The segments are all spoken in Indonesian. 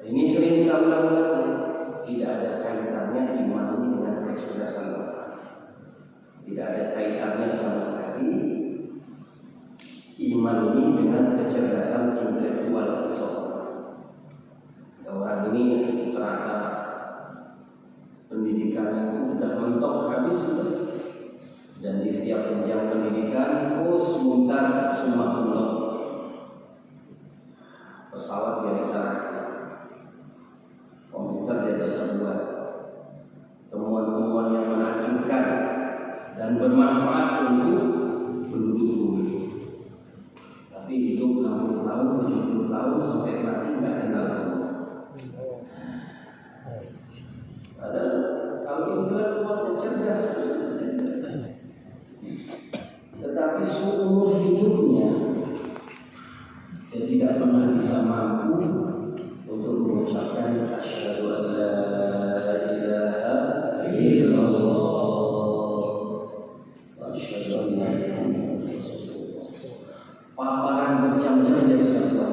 Ini sering kita ulang-ulang. Tidak ada kaitannya iman ini dengan kecerdasan otak. Tidak ada kaitannya sama sekali iman ini dengan kecerdasan intelektual seseorang. Orang ini strata pendidikan itu sudah mentok habis, dan di setiap jenjang pendidikan terus muntas semua mentok. Pesawat dia bisa rakit, komputer dia bisa buat, temuan-temuan yang menakjubkan dan bermanfaat untuk penduduk bumi. Tapi hidup 60 tahun, 70 tahun sampai mati nggak kenal kamu. Padahal kalau intelektual yang cerdas, tetapi seumur hidupnya dia tidak pernah bisa mampu untuk mengucapkan asyhadu an la ilaha illallah wa asyhadu anna Muhammadan rasulullah. Paparan berjam-jam dia bisa buat,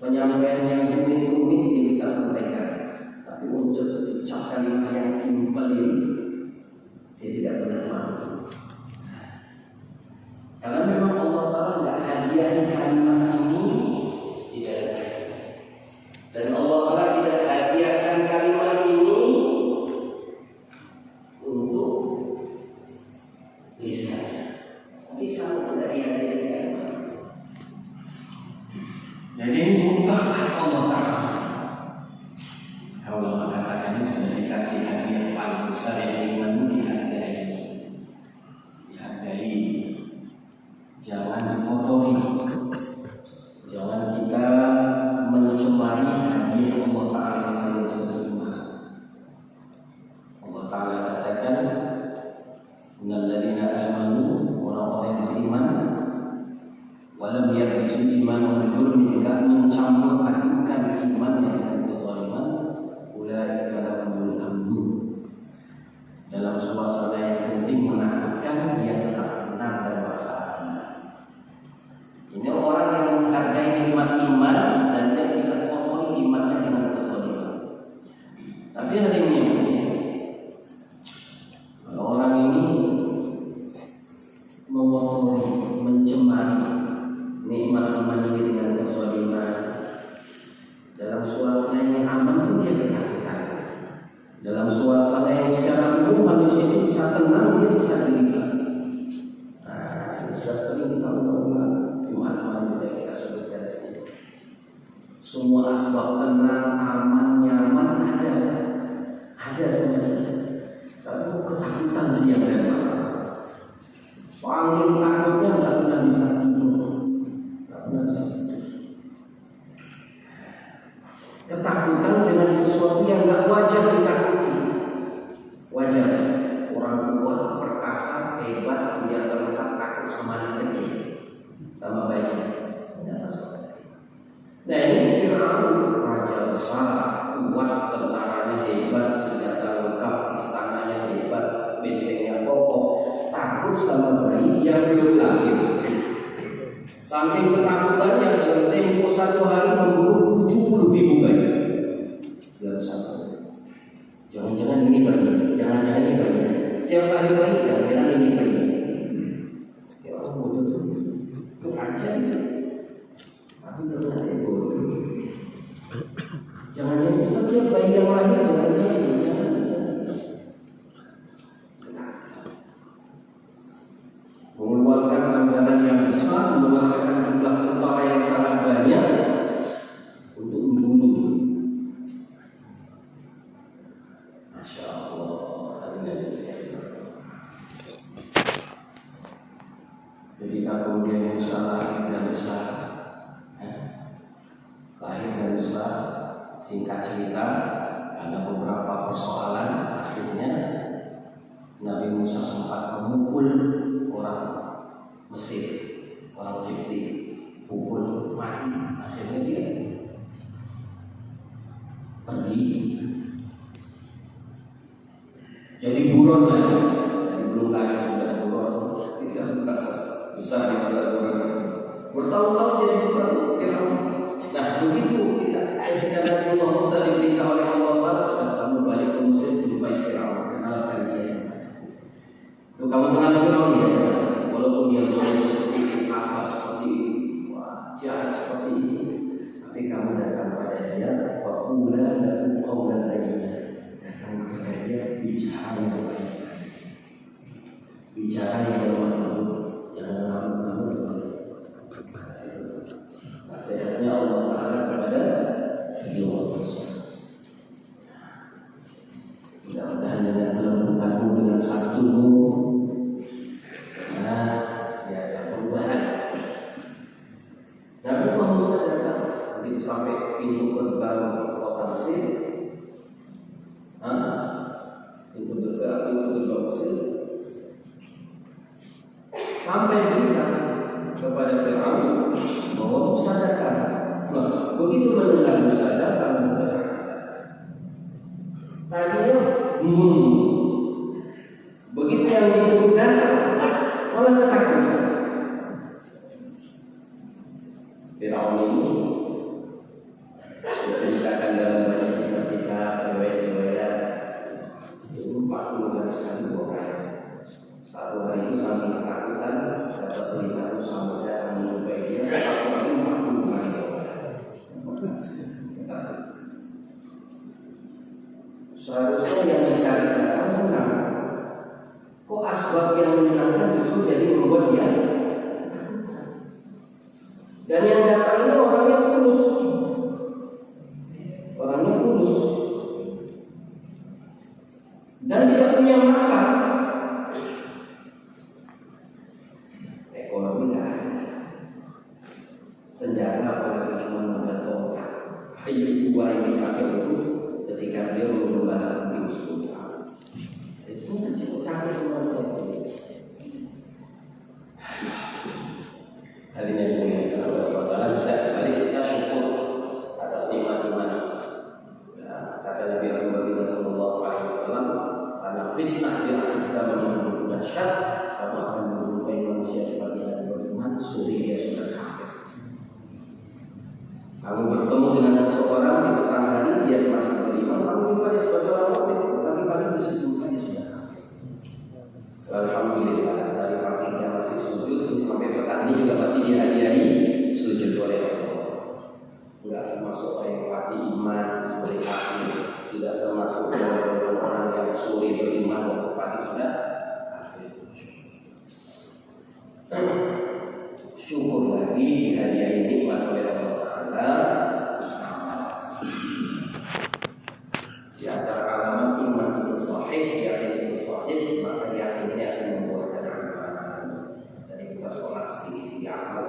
penyampaian yang rumit-rumit dia bisa sampaikan, tapi untuk ucap kalimat yang simpel ini dia tidak pernah mampu. Karena memang Allah Ta'ala tidak hadiah kalimat ini tidak ada. Dan Allah Ta'ala tidak hadiahkan kalimat ini untuk lisan. Lisan tidak dihadiahkan kalimat. Jadi ini mutlak Allah Ta'ala. Allah mengatakan sudah dikasih hadiah paling besar yang iman dihargai. Jangan dikotori, jangan kita mencemari hadiah Allah Ta'ala yang paling sempurna. Allah Ta'ala katakan, innal ladzina amanu, orang-orang yang beriman, walam yalbisu imanahum bidzulmin, enggak mencampur adukan imannya dengan kezaliman, ulaika lahumul amn. Dalam suasana yang penting menakutkan, dia tetap tenang dan bersama. Ini orang yang menghargai nikmat iman dan dia tidak kotori imannya dengan kezaliman. Tapi hari ini kalau orang ini mengotori, mencemari nikmat iman ini dengan kezaliman, dalam suasana yang aman pun dia ketakutan. Dalam suasana yang secara umum manusia itu bisa tenang, dia bisa gelisah. Nah, ini sudah sering kita ulang-ulang. Kita sebutkan di sini. Semua asbab tenang, aman, nyaman ada sebenarnya. Kalau ketakutan siang dan malam, paling takutnya nggak pernah bisa tidur, nggak pernah bisa tidur. Ketakutan dengan sesuatu yang nggak wajar ditakuti. Wajar orang kuat, perkasa, hebat, senjata lengkap takut sama anak kecil, sama bayi. Nah ini Fir'aun, raja besar, kuat, tentaranya hebat, senjata lengkap, istananya hebat, bentengnya kokoh, takut sama bayi yang belum lahir. Saking ketakutannya dalam tempo 1 hari membunuh 70.000 bayi dalam 1 hari. Jangan-jangan ini bayi, jangan-jangan ini bayi. Setiap kali bayi, jangan-jangan ini bayi. Ya Allah, itu aja. Aku ternyata itu. Jangan-jangan setiap bayi yang lahir jangan-jangan. Mengeluarkan anggaran yang besar, mengeluarkan jumlah tentara yang sangat banyak untuk membunuh. Masya Allah. Ketika kemudian Musa lahir dan besar, singkat cerita, ada beberapa persoalan. Akhirnya Nabi Musa sempat memukul orang Mesir, orang Kipti, pukul mati. Akhirnya dia pergi jadi buron lagi. Jadi belum lahir sudah buron, tidak besar di masa buron. Bertahun-tahun jadi buron. Nah begitu kita Nabi bingung. Begitu yang ditunggu datang, malah ketakutan. Firaun ini diceritakan dalam banyak kitab-kitab riwayat-riwayat itu 40 hari sekali orang. Satu hari itu sambil ketakutan dapat berita samudra yang menjumpai dia. Satu hari 40 hari orang. Seharusnya yang dicari datang senang. Kok asbab yang menyenangkan justru jadi membuat dia. Dan yang datang ini orangnya tulus. Orangnya tulus. Dan tidak punya masa. Ekonomi tidak ada. Senjata apalagi cuma modal tongkat. Kayu dua yang dipakai itu ketika dia mengembangkan bisnis. Itu capek semua itu. Hari ini mulia Allah Taala sudah kembali kita syukur atas nikmat iman. Kata Nabi Muhammad sallallahu alaihi wasallam, karena fitnah di akhir zaman yang begitu dahsyat, kamu akan menjumpai manusia seperti yang beriman, suri dia sudah kafir. Kamu bertemu dengan seseorang di petang hari dia masih beriman, kamu jumpa dia sebagai orang mukmin, pagi-pagi bisa jumpa dia sudah kafir. Alhamdulillah dari paginya masih sujud sampai petang ini juga masih dihadiahi sujud oleh Allah. Tidak termasuk orang yang mati iman seperti kami, tidak termasuk orang yang suri beriman waktu pagi sudah kafir. Syukur lagi dihadiahi nikmat oleh Allah Taala. Di antara alamat iman itu sahih, yakin itu sahih, maka yakinnya akan membuahkan amalan. Jadi kita sholat sedikit 3 amal.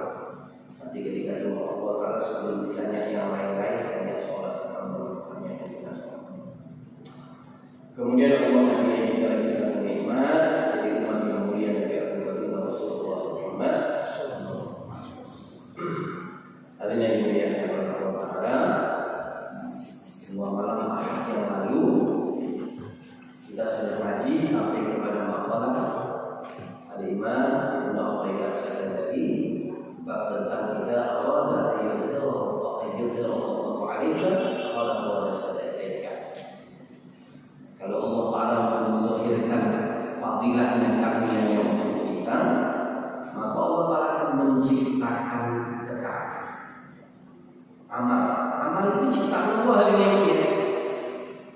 Nanti ketika jumpa Allah Taala sebelum ditanya yang lain-lain, hanya sholat amal, hanya kita sholat. Kemudian Allah menjadikan kita lagi satu nikmat, jadi umat yang mulia Nabi Muhammad Rasulullah Muhammad sallallahu alaihi wasallam. Artinya dimuliakan oleh Allah Taala. Semua malam Ahad yang lalu kita sudah ngaji sampai kepada maqalah Al-Imam Ibnu Athaillah As-Sakandari bab tentang kita arada ayyuhillahu Allahu alaika qala wa sadaqaika. Kalau Allah Taala menzahirkan fadilah dan karunia untuk kita, maka Allah Taala akan menciptakan kekayaan. Amal itu ciptaan Allah hari ini ya.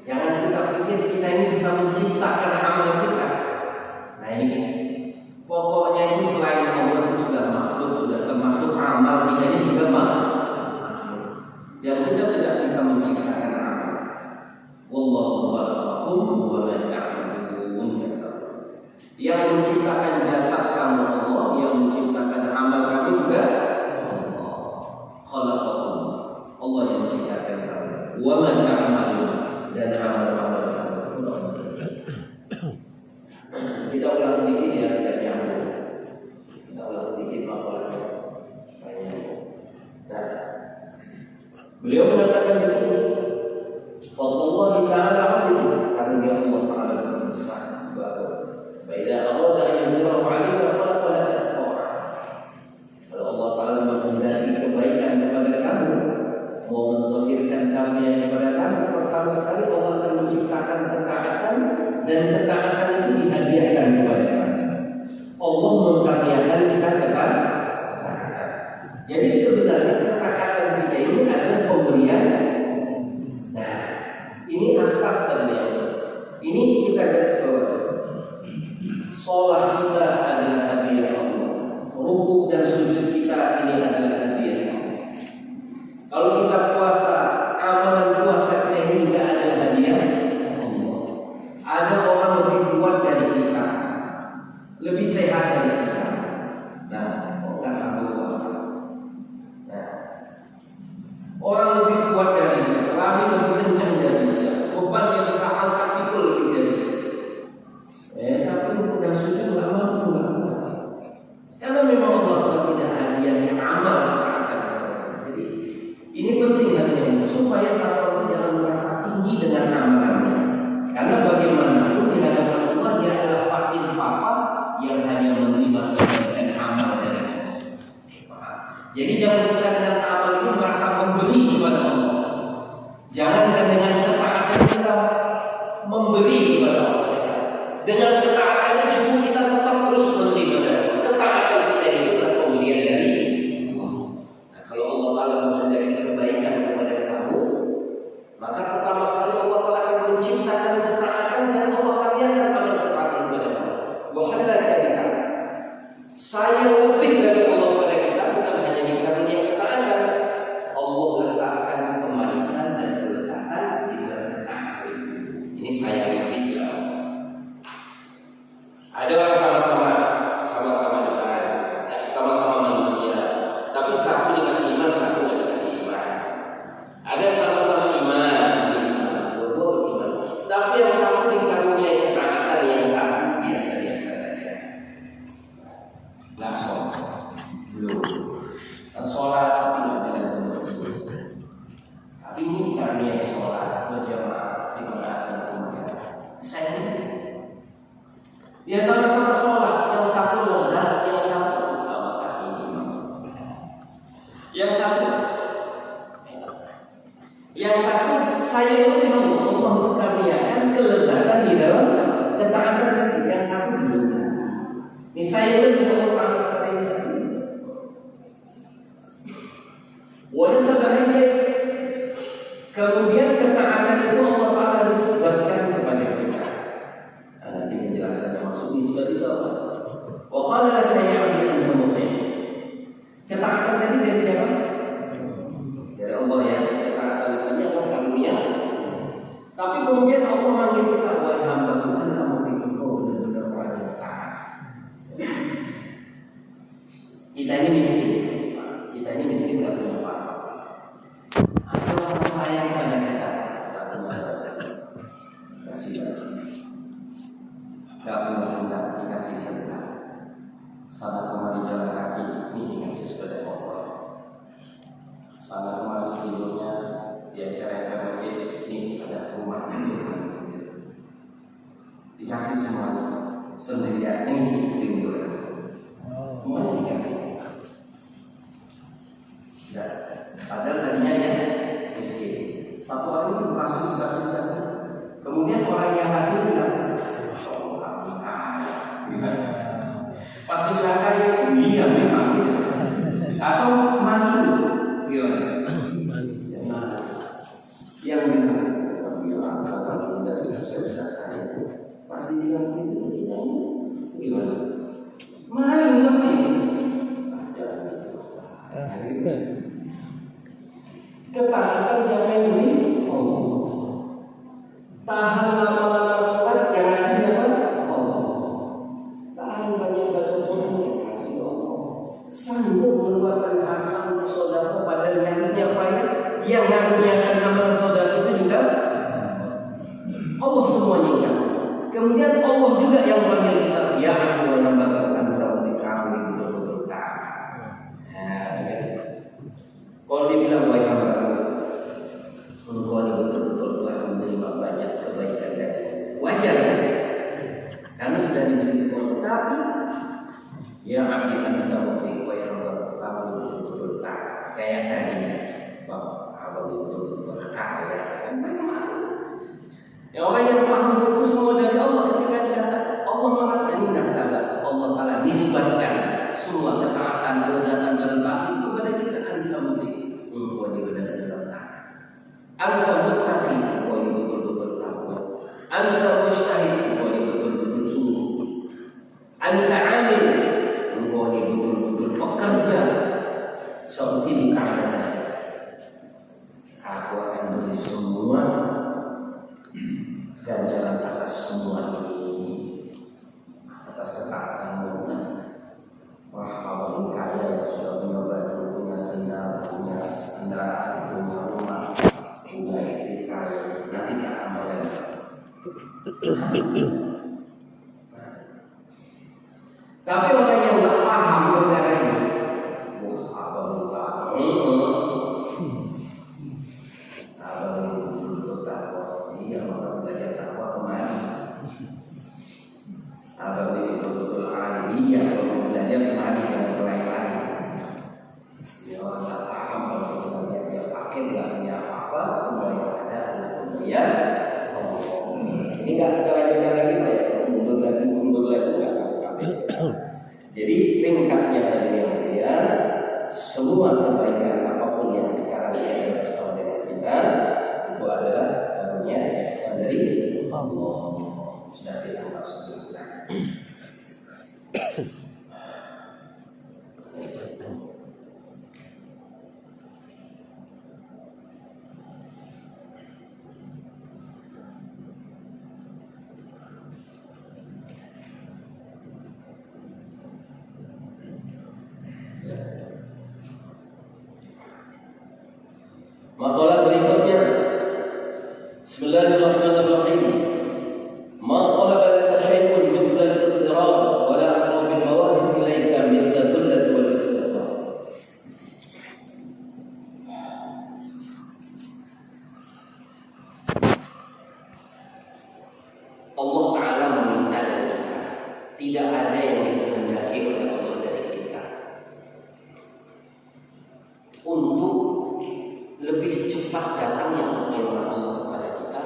Jangan kita pikir kita ini bisa menciptakan amal kita. Nah ini pokoknya itu selain Allah itu sudah makhluk, sudah termasuk amal kita ini juga makhluk. Dan kita tidak bisa menciptakan amal. Wallahu khalaqakum wa ma ta'malun. Yang menciptakan jasad kamu Allah, yang menciptakan amal kamu juga Allah. Khalaqakum, Allah yang menciptakan kamu. Wa ma ta'malun, dan amal-amal kamu. Kita ulang sedikit ya, kita ulang sedikit maqalahnya. Nah, beliau mengatakan begini, Fadlullah Ta'ala alim, karunia Allah Ta'ala besar. Baida Allah yang yuzhiru 'alaika khalaqa laka at-ta'ah. Kalau Allah Ta'ala menghendaki kebaikan kepada kamu, mau menzahirkan karunia kepada kamu, pertama sekali Allah akan menciptakan ketaatan, dan ketaatan itu dihadiahkan kepada kamu. Allah mengkaruniakan kita ketaatan. Jadi sebenarnya ketaatan kita ini adalah pemberian. Nah, ini asas dari Allah. Ini kita garis bawah. Sholat kita adalah hadiah Allah. Rukuk dan sujud kita ini adalah hadiah Allah. Kalau kita puasa, amalan puasa kita ini juga adalah hadiah Allah. Ada orang lebih kuat dari kita, lebih sehat dari kita. Nah, kok nggak sanggup puasa? Nah, orang lebih kuat dari dia, lari lebih kencang dari dia, beban yang bisa angkat itu lebih dari dia. Tapi udah sujud nggak mampu, nggak kuat. Karena memang Allah tidak hadiahnya amal kita. Jadi ini penting hadiahnya supaya satu orang jangan merasa tinggi dengan amalannya. Karena bagaimana yang hanya menerima kebaikan amal dari Allah. Jadi jangan kita dengan amal itu merasa memberi kepada Allah. Jangan dengan ketaatan kita memberi kepada Allah. Dengan ketaatannya justru kita tetap terus menerima. Ketaatan kita itu adalah pemberian dari Allah. Nah, kalau Allah Taala memberi kebaikan kepada kamu, maka pertama sekali Allah Taala akan menciptakan ketaatan dan Allah karyakan amal ketaatan kepada kamu. Wahallaka biha. Sayang lebih dari Allah kepada kita bukan hanya dikarunia ketaatan. Allah letakkan kemanisan dan kelezatan di dalam ketaatan itu. Ini sayang lebih dari Allah. Ada orang sama-sama iman, sama-sama manusia, tapi satu dikasih iman, satu tidak dikasih iman. Ada sama-sama iman, dua beriman, tapi yang satu dikaruniai ketaatan, yang satu biasa-biasa saja. Nggak sholat, belum. Sholat tapi nggak jalan ke masjid. Tapi ini dikaruniai sholat berjamaah di mana ada saya. Dia sama-sama sholat, yang satu lezat, yang satu utamakan iman. Yang satu saya lebih Allah berkaryakan kelezatan di dalam ketaatan tadi. Yang satu belum. Ini saya lebih Allah kata yang satu. Wajah sebenarnya kemudian ketaatan itu Allah Taala disebutkan kepada kita. Nanti penjelasannya masuk di surat itu apa? Wa qala laka ya 'abdi anta muti'. Ketaatan tadi dari siapa? Dari Allah ya. Ketaatan tadi Allah karunia. Tapi kemudian Allah manggil kita, wahai hamba-Ku, anta muti', engkau benar-benar orang yang taat. Kita ini miskin enggak punya apa-apa. Ada orang sayang pada kita, enggak punya apa-apa. Kasih banyak. Gak punya sendal, dikasih sendal. Sana kemari jalan kaki, ini dikasih sepeda motor. Sana kemari tidurnya, dia kira-kira masjid, ini ada rumah tidur. Dikasih semuanya, sendirian, ini istri gue. Semuanya dikasih. Ya, padahal tadinya dia miskin. Satu orang itu dikasih. Kemudian orang yang kasih bilang, pas dibilang kaya itu iya memang gitu. Atau malu gimana? Yang bilang sudah kaya. Pas dibilang gitu gimana? Malu mesti. Ketaatan siapa yang beri? Allah. Tahan lama-lama sholat yang ngasih siapa? Sanggup mengeluarkan harta untuk saudara pada nantinya payah yang mengaruniakan amal saudara itu juga Allah semuanya yang kasih. Kemudian Allah juga yang panggil kita, ya aku yang bakal antara kamu betul-betul taat. Kalau dibilang wahai hamba-Ku, engkau ini betul-betul telah menerima banyak kebaikan dari wajar ya? Karena sudah diberi semua, tetapi ya abdi anta muti' wa ya rabb kamu betul-betul taat. Kayak tadi bahwa abang betul-betul taat ya kan bagaimana? Ya orang yang paham itu semua dari Allah ketika dikatakan Allah mengatakan ini nasabah Allah Taala nisbatkan semua ketaatan kelezatan dalam hati itu kepada kita. Anta muti' engkau ini benar-benar taat. Anta muttaqi engkau ini betul-betul takwa. Anta mujtahid engkau ini betul-betul sungguh. Anta amil engkau ini betul-betul pekerja seperti bukan aku akan beri semua ganjaran atas semua ini, atas ketaatanmu. Wah, kalau kaya yang sudah punya baju, punya sendal, punya kendaraan, punya rumah, punya istri kaya, nanti tak akan boleh. Tapi orang yang nggak paham negara ini, wah abang lupa, abang betul takwa, iya abang belajar takwa kemari, abang ini betul-betul Iya, kalau belajar kemari dengan lain-lain. Ya orang nggak paham kalau sebenarnya dia pakai nggak punya apa-apa, semua yang ada adalah pemberian. Ini nggak kita lanjutkan lagi Pak ya, mundur lagi nggak sampai. Jadi ringkasnya tadi yang semua kebaikan apapun yang sekarang kita bersama dengan kita itu adalah karunia ihsan dari Allah. Sudah kita maksudkan. Maqalah berikutnya, Bismillahirrahmanirrahim. Maqalah balaka syai'un mithla al-idtirab wa la asra bil mawahib ilayka mithla dhullati wal iftiqar. Allah Ta'ala meminta dari kita. Tidak ada yang dikehendaki oleh Allah dari kita untuk lebih cepat datangnya pertolongan Allah kepada kita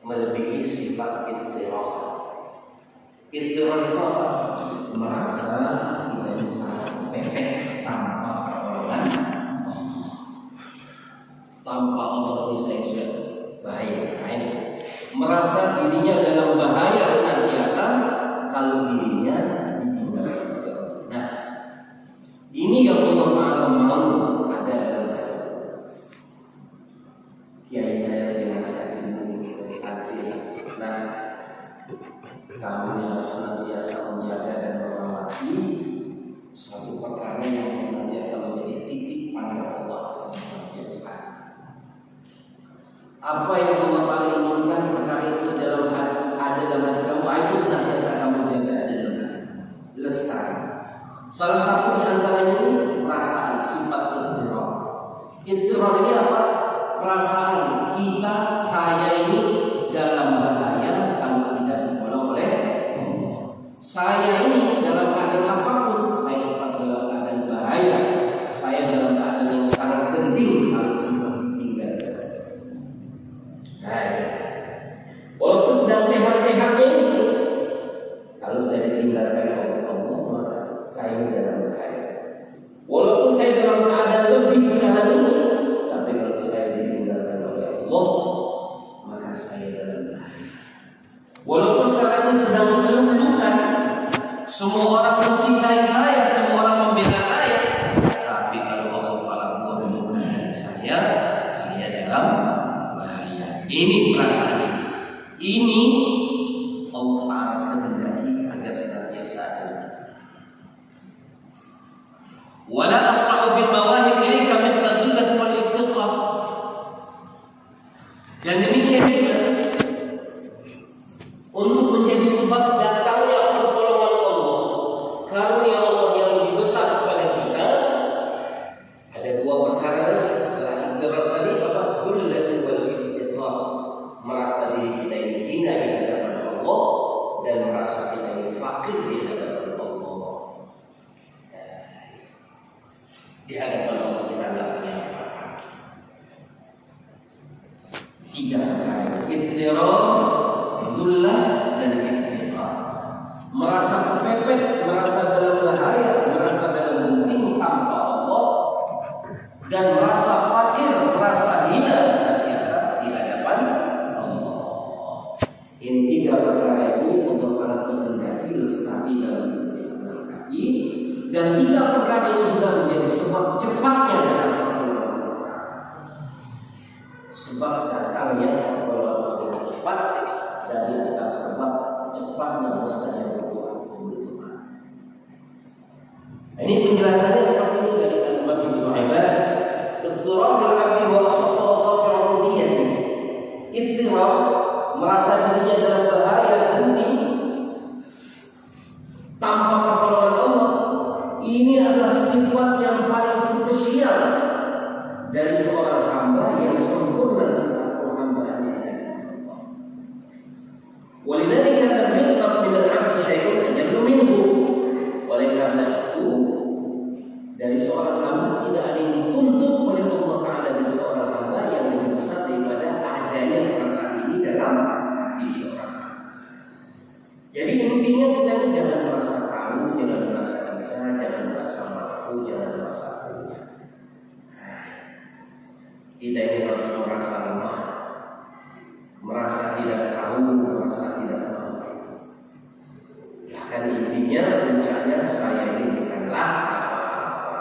melebihi sifat ittirah. Ittirah itu apa? Merasa kita bisa pepet tanpa pertolongan tanpa Allah ini saya sudah bahaya. Merasa dirinya dalam bahaya senantiasa kalau dirinya ditinggalkan. Nah, ini yang Allah Ta'ala mau ada dalam kiai saya sering nasihat ini dari santri. Nah, kami harus senantiasa menjaga dan mengawasi suatu perkara yang senantiasa menjadi titik pandang Allah Subhanahu. Apa yang Allah paling inginkan perkara itu dalam hati, ada dalam hati kamu, itu senantiasa kamu jaga ada dalam hati, lestari. Salah satu di antaranya ini perasaan sifat ittirah. Ittirah ini apa? Perasaan kita, saya ini dalam bahaya kalau tidak ditolong oleh Allah. Saya ini dalam keadaan apapun, saya tetap dalam keadaan bahaya. Saya dalam keadaan yang sangat genting kalau sempat ditinggalkan. Nah, walaupun sedang sehat-sehatnya ini, kalau saya ditinggalkan oleh Allah, maka saya dalam bahaya. Walaupun saya dalam keadaan lebih sekarang ini, tapi kalau saya ditinggalkan oleh Allah, maka saya dalam bahaya. Walaupun sekarang ini sedang mengeluh-elukan, semua orang mencintai saya, semua orang membela saya, tapi kalau Allah Ta'ala melukai saya dalam bahaya. Ini perasaan ini Allah Ta'ala kehendaki agar senantiasa ada. Wala asra'u bil mawahib ilayka mithla dhullati wal iftiqar. Dan demikian juga untuk menjadi sebab datangnya pertolongan Allah, karunia Allah yang lebih besar kepada kita, ada dua perkara lagi setelah ittirah tadi, apa? Dhullati wal iftiqar. Merasa diri kita ini hina di hadapan Allah dan merasa kita ini fakir di hadapan Allah. Di hadapan Allah kita tidak punya apa-apa. Tiga perkara: ittirah, dhullah, dan iftiqar. Merasa kepepet, merasa dalam bahaya, merasa dalam genting tanpa Allah, dan merasa fakir, merasa hina senantiasa di hadapan Allah. Ini tiga perkara ini Allah sangat menghendaki lestari dalam hati. Dan tiga perkara ini juga menjadi sebab cepatnya datang pertolongan Allah. Sebab datangnya pertolongan Allah cepat dari atas sebab cepatnya mustajab doa. Ini penjelasannya seperti ini dari Al-Imam Ibnu Ubaid. Ittirabul 'abdi wa akhassa wasafi 'ubudiyyah. Ittirab, merasa dirinya dalam bahaya genting tanpa pertolongan Allah. Ini adalah sifat yang paling spesial dari seorang hamba yang sempurna sifat penghambaannya kepada Allah. Walidzalika lam yutlab min al-'abdi syai'un ajallu minhu. Jadi intinya kita ini jangan merasa tahu, jangan merasa bisa, jangan merasa mampu, jangan merasa punya. Kita ini harus merasa lemah, merasa tidak tahu, merasa tidak mampu. Ya kan intinya puncaknya saya ini bukanlah apa-apa.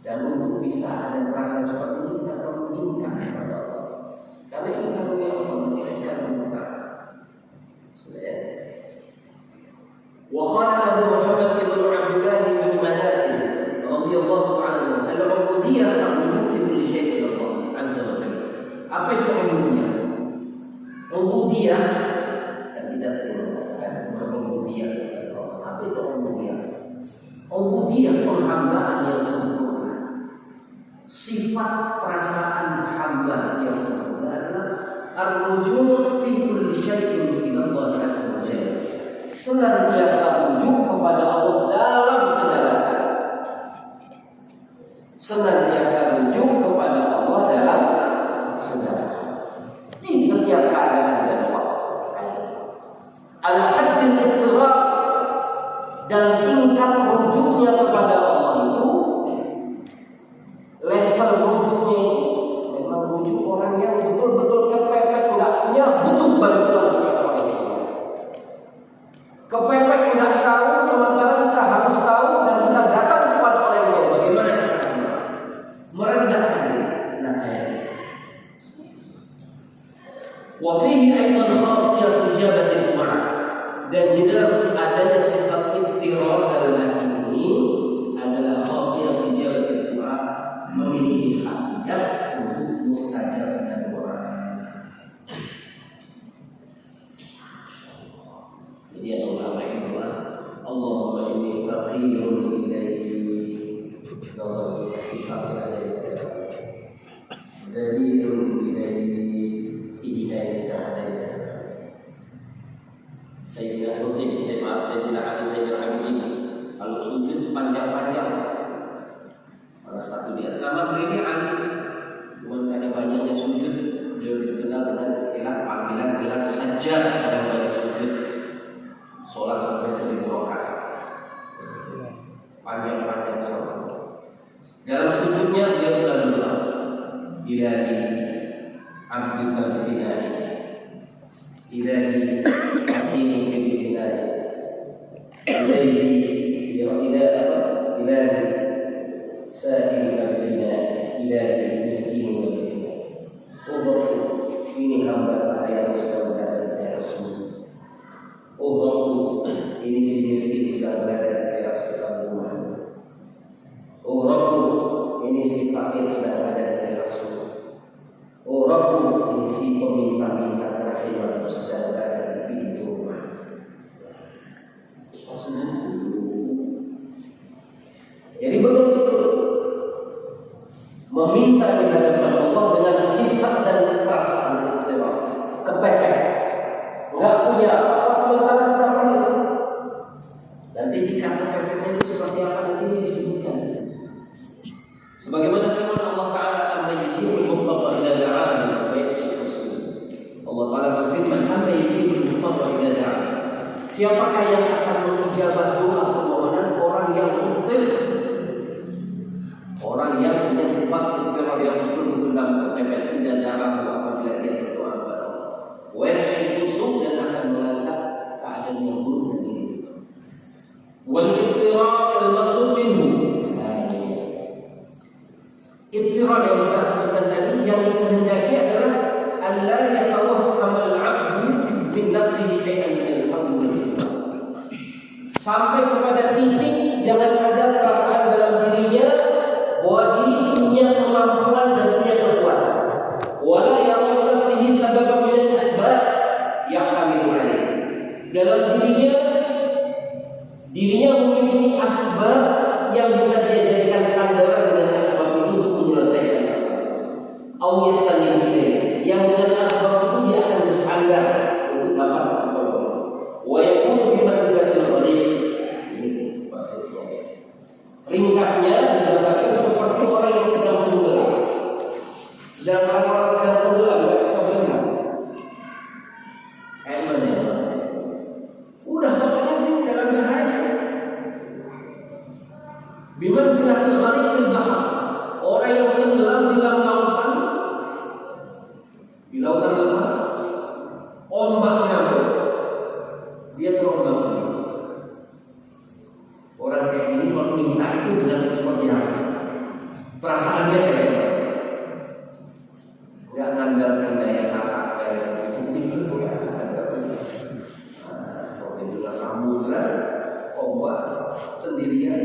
Dan untuk bisa ada perasaan seperti ini kita perlu minta kepada Allah. Karena ini karunia Allah bisa meminta. وقال أبو محمد بن عبد الله بن مناسب رضي الله تعالى عنه العبودية الرجوع في كل شيء إلى الله عز وجل. Apa itu ubudiyah? Ubudiyah kan kita sering mengatakan berubudiyah. Apa itu ubudiyah? Ubudiyah penghambaan yang sempurna. Sifat perasaan hamba yang sempurna adalah ar-ruju' fi kulli syai'in ila Allah azza wa jalla. Senantiasa rujuk kepada Allah dalam segala hal. Senantiasa rujuk kepada Allah dalam segala hal. Di setiap keadaan dan waktu. Al-haddil ittirab dan tingkat rujuknya kepada Allah itu level rujuknya itu memang rujuk orang yang betul-betul kepepet, nggak punya, butuh bantuan kepada orang itu. Kepepet nggak tahu, sementara kita harus tahu dan kita datang kepada orang yang tahu. Bagaimana caranya? Merendahkan diri. Nah, wa fihi aidan khasiyat ijabati du'a. Dan di dalam adanya sifat ittirar dalam hati ini adalah khasiyat ijabati du'a, memiliki khasiat untuk mustajabnya doa. Jadi ada ulama yang berdoa, Allahumma inni faqirun ilaik, sifatnya ada dalilun ilaik, si hidayah sedang ada. Sayyidina Husain, Sayyidina Ali, Sayyidina Habibin, kalau sujud panjang-panjang. Salah satu di antara beliau Ali, dengan karena banyaknya sujud, beliau dikenal dengan istilah panggilan gelar sajjad pada banyak sujud. Sholat sampai 1000 rakaat, panjang-panjang sholat. Dalam sujudnya dia selalu doa, Ilahi abduka bifidai, Ilahi hakimu bifidai, Ilahi sahibuka bifidai, Ilahi miskinu bifidai. Oh, ini hamba saya yang sedang berada di atas bumi. Oh Rabbu, ini si miskin sedang berada di teras depan rumah. Oh Rabbu, ini si fakir sedang berada di teras rumah. Oh Rabbu, ini si peminta-minta terakhir sedang berada di pintu rumah. Jadi betul-betul meminta di hadapan Allah dengan sifat dan perasaan kepepet. Enggak punya apa sementara kita perlu. Nanti jika kepepetnya itu seperti apa nanti disebutkan. Sebagaimana firman Allah Taala, "Amma yujibul muqtarra idza da'ahu wa yakshifu as-su'." Allah Taala berfirman, "Amma yujibul muqtarra idza da'ahu." Siapakah yang akan mengijabah doa permohonan orang yang muqtir? Orang yang punya sifat ittirar yang betul-betul dalam kepepet, tidak da'ahu apabila dia berdoa kepada Allah. Wa yakshifu as-su' dan akan mengangkat keadaan yang buruk dari diri. Wal ittirar al-matlub minhu. Ittirar yang kita sebutkan tadi yang dikehendaki adalah alla yatawahham al-'abdu min nafsihi syai'an min al-hamd. Sampai kepada titik jangan ada perasaan dalam dirinya bahwa diri punya kemampuan dan punya kekuatan. Wala yara nafsihi sababan min al-asbab ya'tamidu 'alaih. Dalam dirinya memiliki asbab yang bisa dia jadikan sandaran dengan asbab itu untuk menyelesaikan masalah. Au yastanidu ilaih, yang dengan asbab itu dia akan bersandar untuk dapat pertolongan. Wa yakunu bi manzilatil ghalib. Ini persisnya. Ringkasnya didapatkan seperti orang yang sedang tenggelam. Sedang orang sedang tenggelam tidak bisa berenang. Kayak mana ya? Di lautan lepas, ombaknya tuh dia terombang. Orang kayak ini kalau minta itu dengan seperti apa? Perasaan dia kayak apa? Nggak ngandalkan daya kakak kayak itu bukan. Kalau di tengah samudra, ombak sendirian.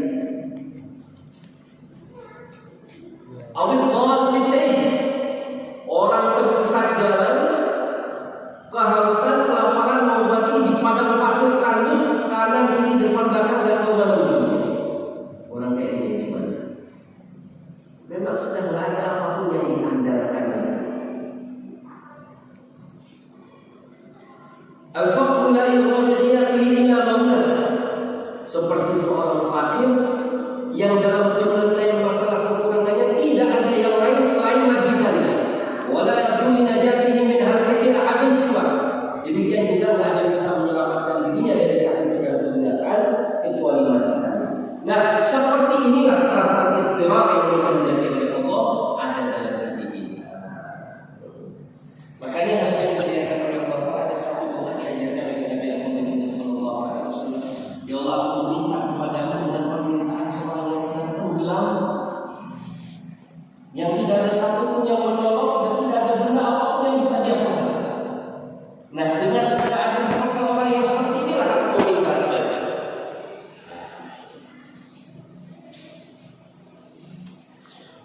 Awit dhalimin, orang tersesat jalan, kehausan, kelaparan, mau mati di padang pasir tandus, kanan kiri depan belakang gak tahu mana ujungnya. Orang kayak ini gimana? Memang sudah nggak ada apapun yang diandalkan. Al-faqru la yughniya fihi illa maulah. Seperti seorang fakir yang dalam penyelesaian masalah kekurangannya tidak ada yang lain selain majikannya. Wala yaqulu najatihi min halqati ahadin siwa. Demikian juga tidak ada yang bisa menyelamatkan dirinya dari kehancuran kebinasaan kecuali majikannya. Nah, seperti inilah perasaan ikhtiar yang dikehendaki oleh Allah ada dalam hati kita. Makanya hanya diberikan oleh Allah ada satu doa diajarkan oleh Nabi Muhammad sallallahu alaihi wasallam. Ya Allah, aku minta kepadamu dengan permintaan seorang yang sedang tenggelam, yang tidak ada satupun yang menolong dan tidak ada benda apapun yang bisa dia pegang. Nah, dengan keadaan seperti orang yang seperti inilah aku meminta kepada.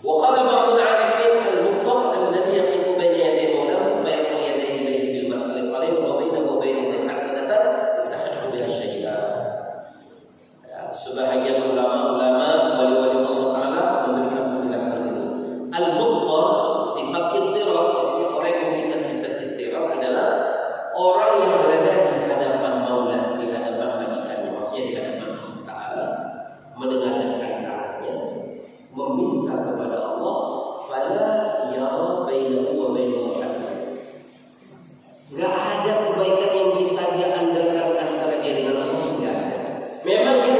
وقال بعض العارفين المضطر الذي يقف بين يدي مولاه فيرفع يديه اليه بالمسألة عليه وبينه وبين حسنة يستحق بها الشهيدان. Sebahagian ulama wali-wali Allah Ta'ala memberikan penjelasan ini. Al-Muttar, sifat ittirar, sifat orang yang memiliki sifat ittirar adalah orang yang berada di hadapan Maula, di hadapan majikannya, maksudnya di hadapan Allah Ta'ala, mendengarkan kata-katanya, meminta kepada Allah, fala yara bainahu wa bainahu hasanah. Enggak ada kebaikan yang bisa dia andalkan antara dia dengan Allah, enggak ada. Memang dia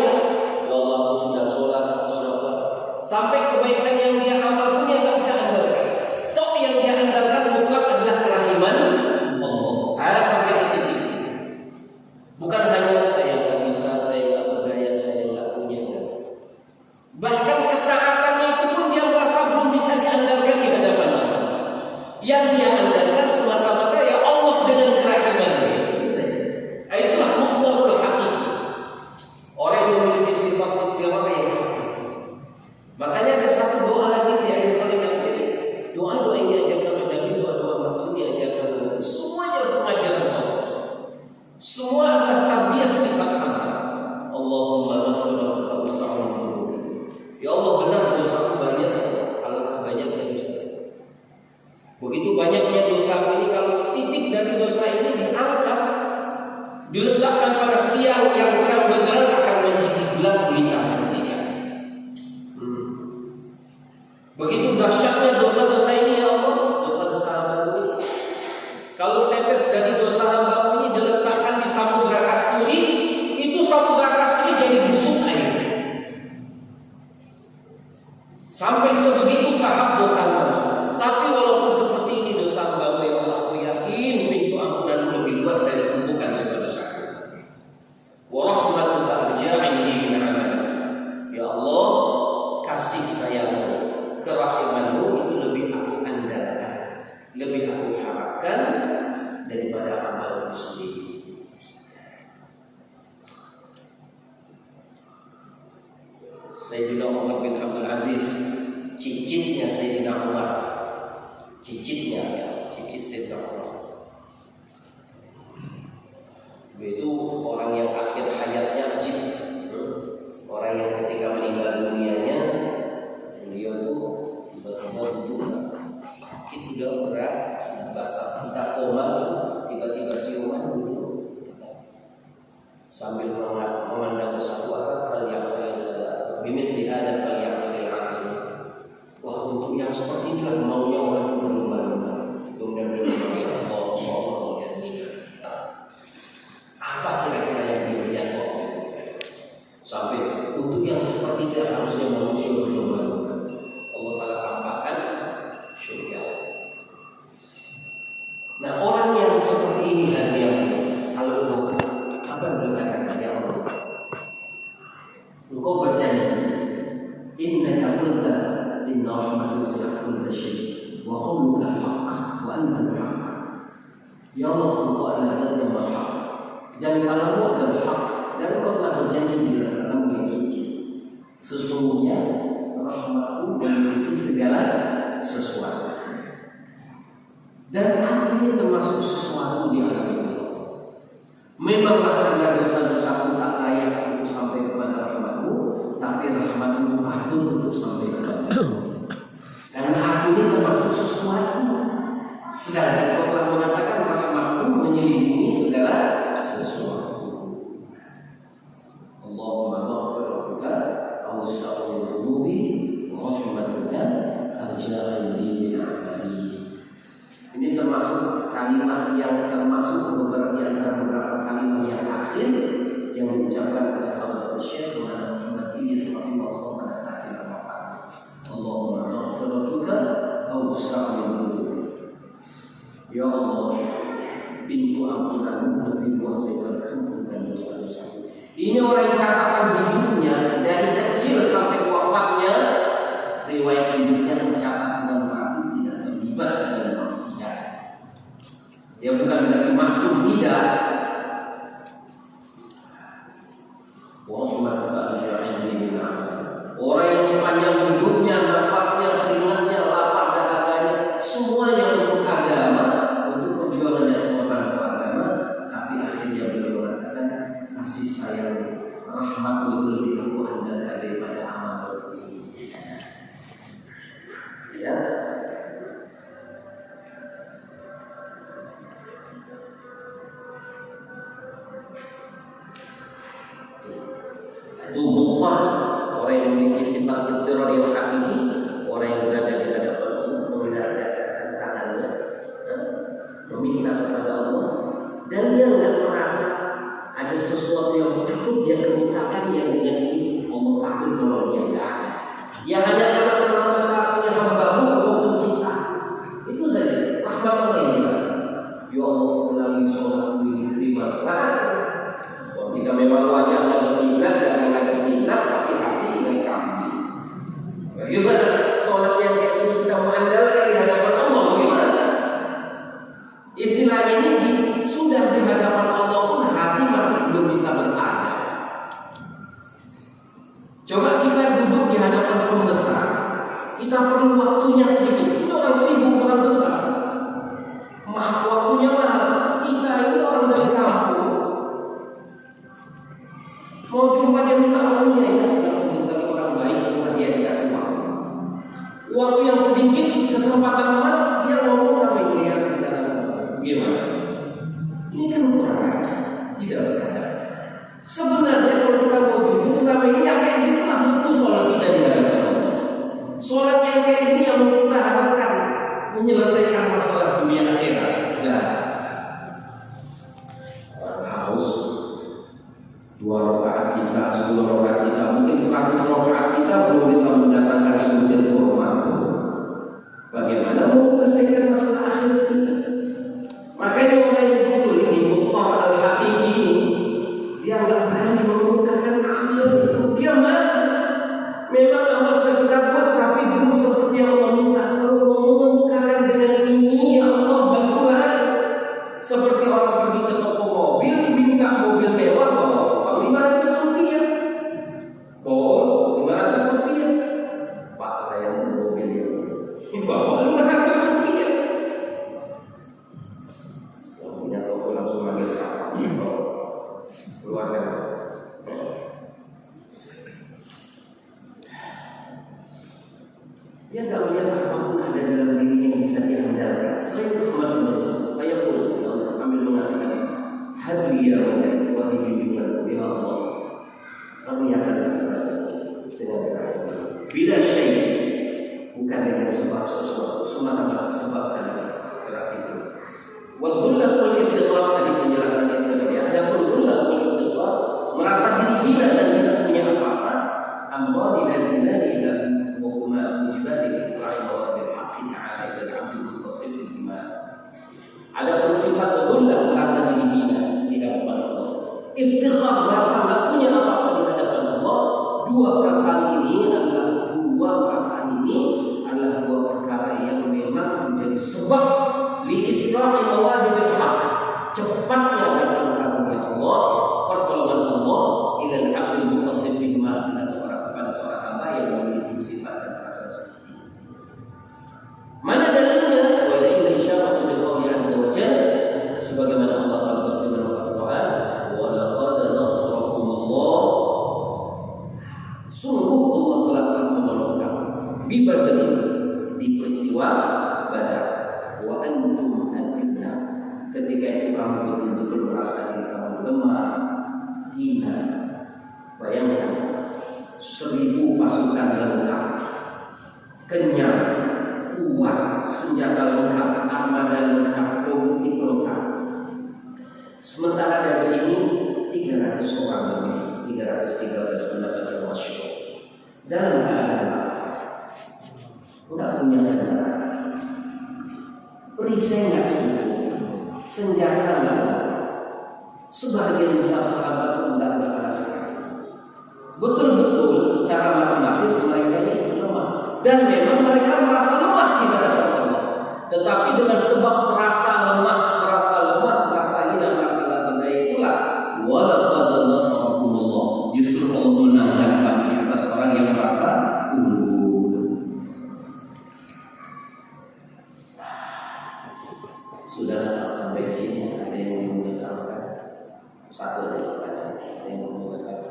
ya Allah, aku sudah sholat, aku sudah puasa. Sampai kebaikan yang dia amal pun dia enggak bisa andalkan. Toh yang dia andalkan bukan adalah kerahiman Allah. Sampai di titik. Bukan hanya saya enggak bisa, saya enggak berdaya, saya enggak punya. Bahkan ketaatannya itu pun dia merasa belum bisa diandalkan di hadapan Allah. Yang dia andalkan semata-mata ya Allah dengan kerahimannya. Itu saja. Itulah muttarul hakiki. Orang yang memiliki sifat ittirar yang hakiki. Makanya ada satu doa lagi yang diajarkan oleh Nabi. Doa-doa yang diajarkan oleh Nabi, doa-doa Rasul diajarkan oleh Nabi. Semuanya pengajaran Allah. Semua adalah tabiat sifat hamba. Allahumma maghfiratuka was'a'un. Ya Allah, benar dosaku banyak, alangkah banyaknya dosa. Begitu banyaknya dosa ini, kalau setitik dari dosa ini diangkat, diletakkan pada siang yang terang benderang akan menjadi gelap gulita seketika. Begitu dahsyatnya dosa-dosa ini ya Allah, dosa-dosa hamba ini. Kalau setetes dari dosa hamba ini diletakkan di samudra kasturi, itu samudra kasturi jadi busuk air. Sampai sebegitu tahap dosa hamba. Tapi walaupun seperti ini dosa hamba ya Allah, aku yakin pintu ampunanmu lebih luas dari tumpukan dosa-dosaku. Wa rahmatuka arja'indi min amali. Ya Allah, kasih sayangmu, kerahimanmu itu lebih aku andalkan, lebih aku harapkan daripada amalku sendiri. Sayyidina Umar bin Abdul Aziz, cicitnya Sayyidina Umar, cicit Sayyidina Umar. Itu orang yang akhir hayatnya ajib, orang yang ketika meninggal dunianya, beliau itu tiba-tiba duduk sakit, udah berat, sudah basah, tidak koma, tiba-tiba siuman dulu, sambil memandang ke satu arah, bimithli hada falyamalil 'aqil. Wah, untuk yang seperti inilah maunya orang berlomba-lomba. Kemudian beliau berkata, Allah dan ini. Apa kira-kira yang beliau lihat waktu itu? Sampai untuk yang seperti ini harusnya manusia berlomba-lomba. Allah Ta'ala tampakkan surga. Nah, orang yang seperti ini hadiahnya, kalau doa, apa yang dikatakan ya Allah? Engkau berjanji, innaka qulta inna rahmati wasi'at kulla syai' wa qawluka al-haqq wa anta al-haqq. Ya Allah, engkau adalah zat yang maha dan kalamu adalah hak, dan engkau telah berjanji di dalam kalamu yang suci. Sesungguhnya rahmatku memiliki segala sesuatu. Dan aku ini termasuk sesuatu di alam ini. Memanglah karena dosa-dosaku tak layak untuk sampai kepada rahmatmu, tapi rahmatmu patut untuk sampai kepada-Mu. Karena aku ini termasuk sesuatu. Sedangkan Kau telah mengatakan rahmatku menyelimuti segala sesuatu. Allahumma maghfiratuka awsa'u min dhunubi wa rahmatuka arja'u li min amali. Ini termasuk kalimat yang termasuk beberapa kalimat yang akhir yang diucapkan oleh Habib Syekh Muhammad Ilyas rahimahullah pada saat dia wafat. Allahumma maghfiratuka awsa'u min dhunubi. Ya Allah, pintu ampunanmu lebih luas daripada tumpukan dosa-dosaku. Ini orang catatan hidupnya dari kecil sampai wafatnya, riwayat hidupnya tercatat dengan rapi, tidak terlibat dengan maksiat. Ya bukan berarti maksum tidak. Orang yang sepanjang hidupnya, nafasnya, keringatnya, lapar dahaganya, semuanya untuk agama, untuk perjuangan dan pengorbanan untuk agama, tapi akhirnya beliau mengatakan kasih sayang rahmat itu lebih aku andalkan daripada amal. Ya. Itu mukor, orang yang memiliki sifat keteror yang hakiki, orang yang berada di hadapan Allah, mengendalikan tangannya, meminta kepada Allah, dan dia tidak merasa ada sesuatu yang patut dia kemukakan yang dengan ini Allah patut kalau dia tidak ada. Ya hanya karena semata-mata punya hamba-Mu untuk mencipta. Itu saja rahmat Allah ini. Ya Allah, melalui sholat ini terima. Kita memang wajahnya berkiblat dan ada kiblat, tapi hati dengan kami. Bagaimana sholat yang kayak gini kita mengandalkan di hadapan Allah? Bagaimana? Istilahnya ini sudah di hadapan Allah pun hati masih belum bisa berada. Coba kita duduk di hadapan pembesar, kita perlu waktunya sedikit. Itu orang sibuk, orang besar, waktunya mahal. Kita ini orang dari kampung, mau jumpa dia minta waktunya ya. Kalau misalnya orang baik, dia dikasih waktu. Waktu yang sedikit, kesempatan emas, dia ngomong sampai dia bisa. Bagaimana? Ini kan kurang ajar, tidak berkata. Sebenarnya kalau kita mau jujur selama ini ya kayak gitulah butuh sholat kita di hadapan Allah. Sholat yang kayak gini yang mau kita harapkan menyelesaikan masalah dunia akhirat. Nah, haus 2 rakaat kita, 10 rakaat kita, mungkin 100 rakaat kita belum bisa mendatangkan sebutir kurma. Bagaimana mau menyelesaikan masalah akhirat kita? Makanya orang yang betul ini muktar al-hakiki ini, dia nggak berani mengungkapkan amal itu. Dia mati. Memang amal sudah kita buat, tapi belum seperti yang Allah minta. Kalau mau mengungkapkan dengan ini, ya Allah bantulah. Seperti orang pergi ke toko mobil, minta mobil mewah, bawa 500 rupiah. Bawa 500 rupiah. Pak, saya mau mobil ini. Bawa 500 rupiah. Yang punya toko langsung manggil siapa? Keluarga. Dia tak melihat apapun ada dalam dirinya yang bisa diandalkan selain rahmat Allah. Saya pun ya Allah sambil mengatakan habli ya Allah, wahai junjunganku ya Allah, kami akan dengan rahmat bila syai, bukan dengan sebab sesuatu, semata-mata sebab gerak itu. Wa dhullatul iftiqar, tadi penjelasan itu tadi. Ada dhullatul iftiqar, merasa diri hina dan tidak punya apa-apa. Allah dilazimani dan وهما موجبان لإسراع مواد الحق تعالى إلى العبد المتصل بالإيمان. Adapun sifat dhullah, merasa diri hina di hadapan Allah. Iftiqar, merasa enggak punya apa-apa di hadapan Allah. Dua perasaan ini adalah dua perkara yang memang menjadi sebab li islami mawahibil haq, cepatnya datang karunia Allah, pertolongan Allah ila al-abdil mutasif bihima, kepada seorang hamba yang memiliki sifat dan perasaan seperti ini. Mana dalilnya? Wa la isyaratu bil qawli azza wa jalla, sebagaimana Allah telah berfirman dalam Al-Qur'an, wa laqad nasarakumullah, sungguh Allah telah menolong kamu di Badr, di peristiwa Badar. Wa antum adilla, ketika itu kamu betul-betul merasa diri kamu lemah, hina. Bayangkan 1000 pasukan lengkap, kenyang, kuat, senjata lengkap, armada lengkap, logistik lengkap. Sementara dari sini 300 orang lebih, 313 pendapat yang masyhur, dalam keadaan enggak punya kendaraan, perisai enggak cukup, senjata enggak ada. Sebagian besar sahabat pun enggak ada perasaan. Betul-betul secara matematis mereka ini lemah, dan memang mereka merasa lemah di hadapan Allah. Tetapi dengan sebab merasa lemah, merasa hina, merasa enggak berdaya, itulah walaqad nasarakumullah, justru Allah menangkan kami di atas orang yang merasa unggul. Sudah sampai sini, ada yang mau mengatakan satu daripada, ada yang mau mengatakan.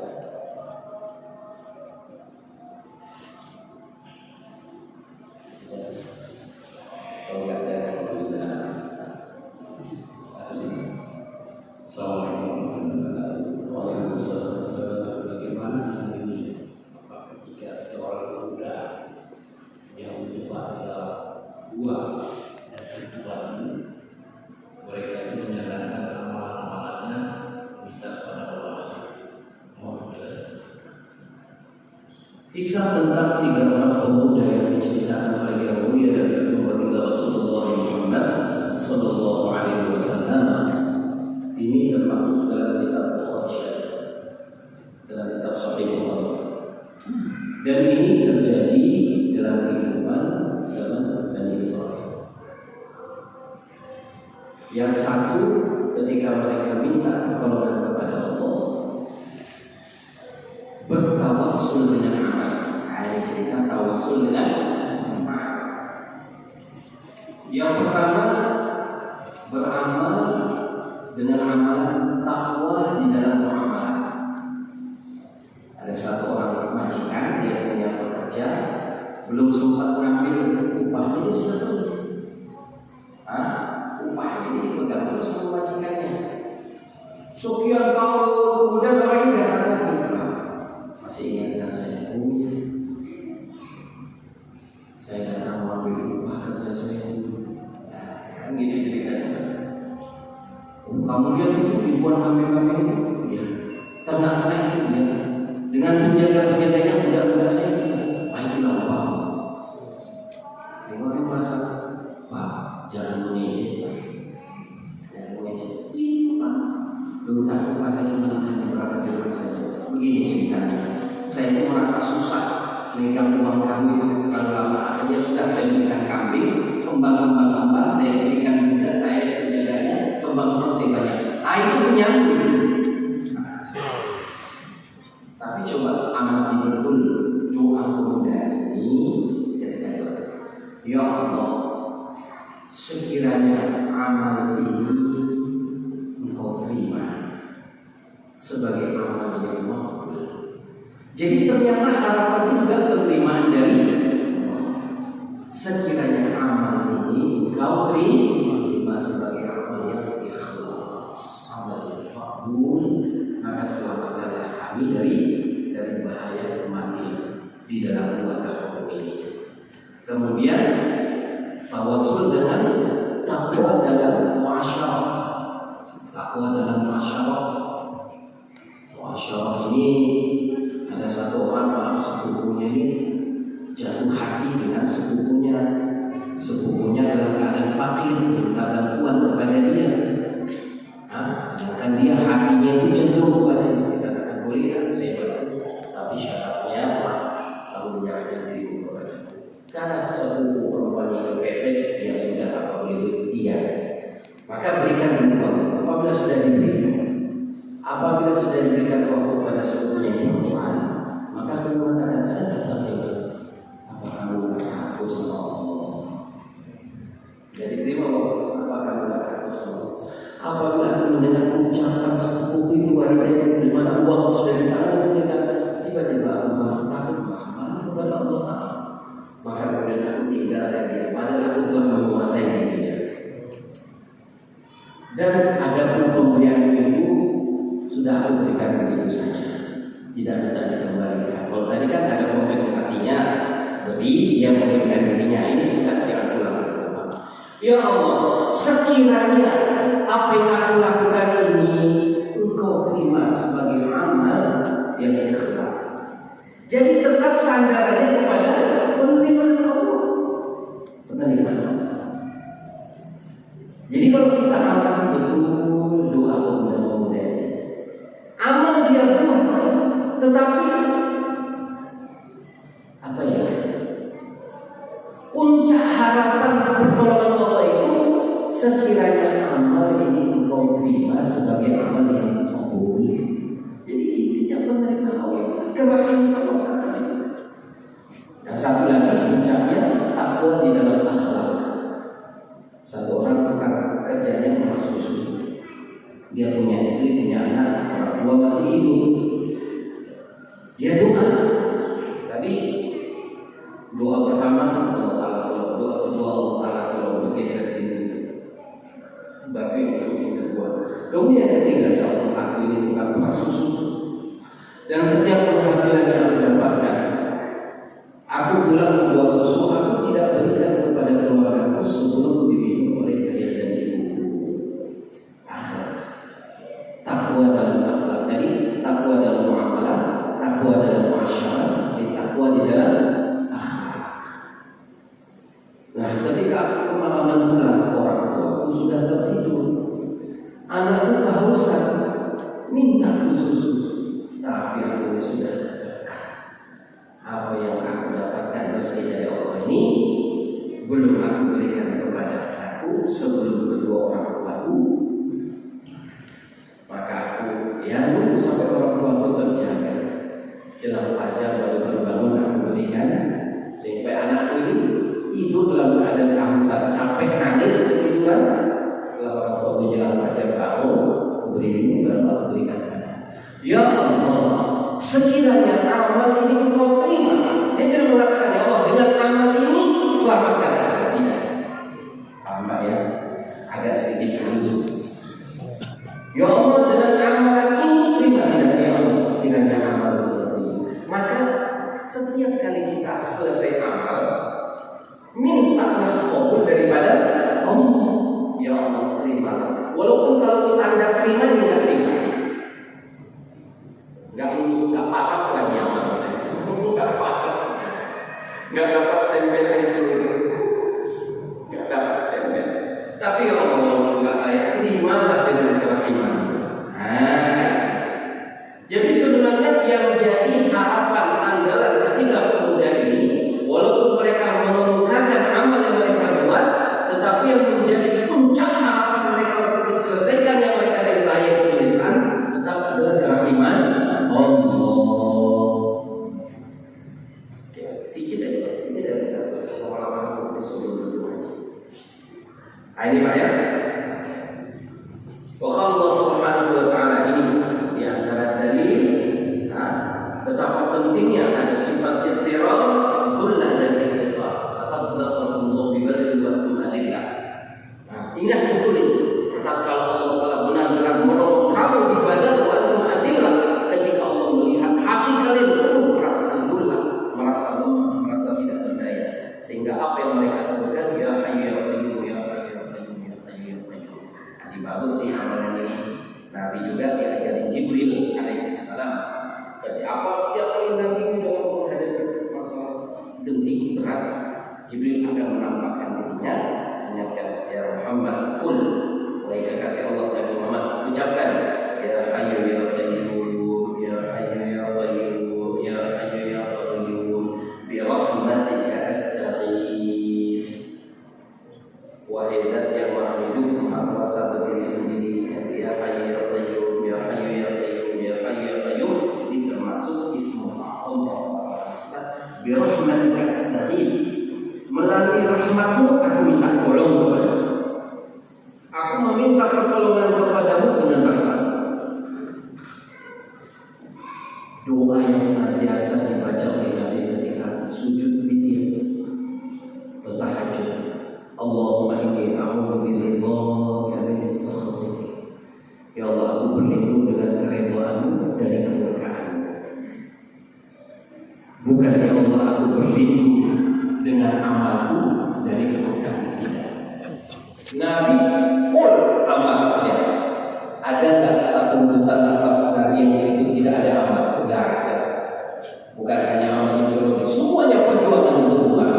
Kalau nggak ada, bagaimana ini ketika ada orang muda yang mencoba adalah dua mereka itu menyarankan amalan-amalannya minta kepada Allah. Kisah tentang 3 orang pemuda yang diceritakan oleh yang mulia dari Baginda Rasulullah Muhammad Sallallahu Alaihi Wasallam ini termasuk dalam kitab Bukhari, dalam kitab Sahih Bukhari, dan ini terjadi dalam kehidupan zaman Bani Israil. Yang satu, ketika mereka minta pertolongan kepada Allah, bertawassul dengan amal. Ini cerita tawassul dengan amal. Yang pertama, beramal dengan amalan takwa di dalam muamalah. Ada satu orang majikan, dia punya pekerja, belum sempat mengambil upahnya, dia sudah pergi. Upahnya ini dipegang terus sama majikannya. Sekian tahun kemudian orang ini datang lagi. Masih ingat dengan saya? Saya datang mengambil upah kerja saya dulu. Kan gitu ceritanya. Kamu lihat itu ribuan kambing-kambing itu, ya. Ternak-ternak itu, ya. Dengan penjaga-penjaganya budak-budak saya, itulah upah. Saya merasa, Pak, jangan mengejek, Pak. Jangan mengejek. Iya, Pak. Dulu tak upah saya cuma beberapa dirham saja. Begini ceritanya. Saya itu merasa susah megang uang kamu itu terlalu lama. Akhirnya sudah saya berikan kambing, kembang-kembang saya berikan budak saya penjaganya, kembang-kembang saya banyak. Itu menyambung. Tapi coba amati betul doa pemuda ini ketika doa. Ya Allah, sekiranya amal ini Engkau terima sebagai amal yang makbul. Jadi ternyata harapan itu juga penerimaan dari sekiranya amal ini Engkau terima sebagai amal yang ikhlas, amal yang makbul, maka selamatkanlah kami dari bahaya kematian di dalam keluarga ini. Kemudian tawassul dengan takwa dalam muasyarah. Takwa dalam muasyarah ini ada satu orang sepupunya ini jatuh hati dengan sepupunya dalam keadaan fakir, minta bantuan kepada maka berikan ini waktu. Apabila sudah diberikan waktu pada sepupunya perempuan, maka beliau mengatakan ada tetap juga. Apa kamu tak takut sama Allah? Jadi terima waktu. Apa kamu tak takut sama Allah? Apabila aku mendengar ucapan sepupu itu wanita yang di mana uang sudah di tangan mereka, tiba-tiba aku masih takut, masih malu kepada Allah. Maka kemudian aku tinggalkan dia, padahal aku telah menguasai dia. Dan ada pun pemberian itu sudah aku berikan begitu saja, tidak minta dikembalikan. Kalau tadi kan ada kompensasinya, lebih dia memberikan dirinya, ini sudah yang aku lakukan. Ya Allah, sekiranya apa yang aku lakukan ini Engkau terima sebagai amal yang ikhlas. Jadi tetap sandarannya kepada penerimaan Allah. Penerimaan Allah. Jadi kalau kita amalkan betul doa pemuda-pemuda, amal dia buat, tetapi apa ya? Puncak harapan pertolongan Allah itu sekiranya amal ini engkau terima sebagai amal yang makbul. Jadi intinya penerimaan Allah, kerahiman Allah. Dan satu lagi puncaknya takwa di dalam akhlak. Satu orang bukan kerjanya mengolah susu, dia punya istri, punya anak, orang tua masih hidup, dia doa. Tadi doa pertama Allah Taala tolong, doa kedua Allah Taala tolong bergeser ini. Bagi yang kedua, kemudian ketiga ya Allah, aku ini tukang mengolah susu, dan setiap penghasilan yang aku dapatkan, aku pulang membawa susu, aku tidak berikan kepada keluargaku sebelum diminum oleh ayah dan ibu. Akhlak, takwa dalam akhlak. Jadi takwa dalam muamalah, takwa dalam muasyarah, takwa di dalam akhlak. Nah, ketika aku kemalaman pulang, orang tua aku sudah tertidur, anakku kehausan, minta susu, tapi aku sudah dekat. Apa yang aku dapatkan rezeki dari Allah ini belum aku berikan kepada anakku sebelum kedua orang tuaku, maka aku nunggu sampai orang tuaku terjaga, jelang fajar baru terbangun aku berikan, sampai anakku ini tidur dalam keadaan kehausan, capek nangis ketiduran. Setelah orang tuaku jelang fajar bangun, aku beri minum baru aku berikan kepada. Ya Allah, sekiranya amal ini engkau terima, dia tidak mengatakan ya Allah dengan amal ini selamatkan aku. Tidak, paham ya? Agak sedikit halus. Ya Allah dengan amal ini terima, tidak ya Allah sekiranya amal ini terima. Maka setiap kali kita selesai amal, mintalah kabul daripada Allah. Ya Allah terima, walaupun kalau standar terima tidak terima. Nggak patah lagi amal, nggak patah, nggak dapat stempel itu, nggak dapat stempel. Tapi Allah nggak layak, terimalah dengan kerahiman. Jadi sebenarnya yang jadi harapan andalan ketiga pemuda ini, walaupun mereka mengemukakan amal yang mereka buat, tetapi yang menjadi puncak harapan mereka untuk diselesaikan yang mereka dari bahaya tulisan tetap adalah kerahiman Allah. Sikit aja pengalaman sebelum itu aja. Ini Pak ya. Allah Subhanahu wa taala ini di antara dalil betapa pentingnya ada sifat ittiram, dhullah dan iftiqar. Laqad nasarakumullahu bi badrin wa antum adillah. Ingat betul itu. Tatkala Allah Taala benar-benar menolong kamu di Badar wa antum adillah, ketika Allah melihat hati kalian penuh perasaan dhullah, merasa lemah, merasa tidak berdaya, sehingga apa yang mereka sebutkan ya hayyu ya qayyum ya hayyu ya qayyum ya hayyu ya qayyum. Jadi bagus nih amalan ini. Nabi juga diajarin Jibril alaihissalam. Jadi apa setiap kali Nabi dalam menghadapi masalah genting berat, Jibril akan menampakkan dirinya, mengingatkan ya Muhammad qul, mereka kasih Allah Nabi Muhammad ucapkan ya hayyu ya qayyum ya hayyu ya qayyum ya hayyu ya qayyum bi rahmatika astaghith. Wahai Zat yang Maha Hidup, Maha Kuasa, rahmatmu, aku minta tolong kepadamu. Aku meminta pertolongan kepadamu dengan rahmat. Doa yang senantiasa dibaca oleh Nabi ketika sujud witir atau tahajud. Allahumma inni a'udzu biridhaka min sakhatik. Ya Allah, aku berlindung dengan keridhaan-Mu dari kemurkaan-Mu. Bukan ya Allah, aku berlindung dengan amalku dari kemurkaan Kita. Nabi full amalnya. Ada nggak satu besar nafas Nabi yang situ tidak ada amal? Tidak ada. Bukan hanya amal ideologi, semuanya perjuangan untuk umat.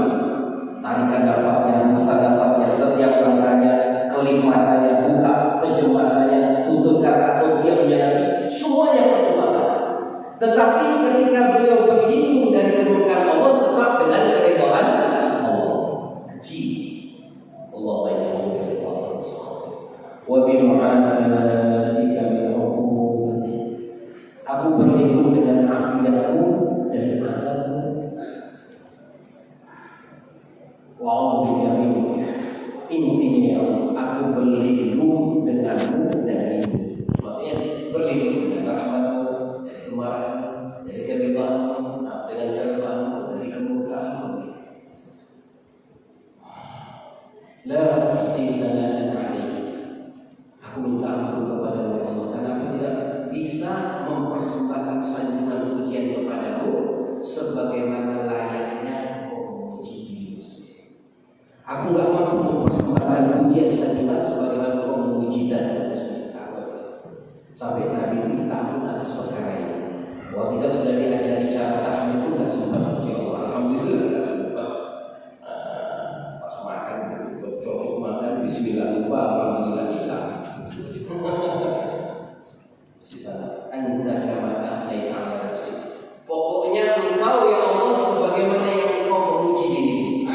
Tarikan nafasnya, besar nafasnya, setiap langkahnya, kelimpatannya, buka kejematannya, tutup atau diamnya Nabi, semuanya perjuangan. Tetapi ketika beliau berlindung dari kemurkaan Allah, tetap dengan keridhaan Allah. Haji Allah wa bi mu'afiyatika min 'uqubatik. Aku berlindung dengan afiat-Mu dari azab-Mu. Wa a'udzubika minka. Intinya aku berlindung dengan-Mu dari, maksudnya berlindung dengan rahmat-Mu dari kemarahan, dari keridhaan-Mu, dengan keridhaan-Mu dari kemurkaan-Mu. La tuhsi thana'an 'alaik. Aku minta ampun kepada-Mu ya Allah, karena aku tidak bisa mempersembahkan sanjungan pujian kepada-Mu sebagaimana layaknya Engkau memuji diri-Mu sendiri. Aku enggak mampu mempersembahkan pujian sanjungan sebagaimana Engkau memuji diri-Mu sendiri. Sampai Nabi itu minta ampun atas perkara ini. Bahwa kita sudah diajari cara tahmid itu enggak sempat puji Allah. Alhamdulillah enggak sempat. Pas makan, cocok makan, bismillah lupa, alhamdulillah hilang. Anta kama afnaita ala nafsi. Pokoknya Engkau ya Allah sebagaimana yang Engkau memuji dirimu.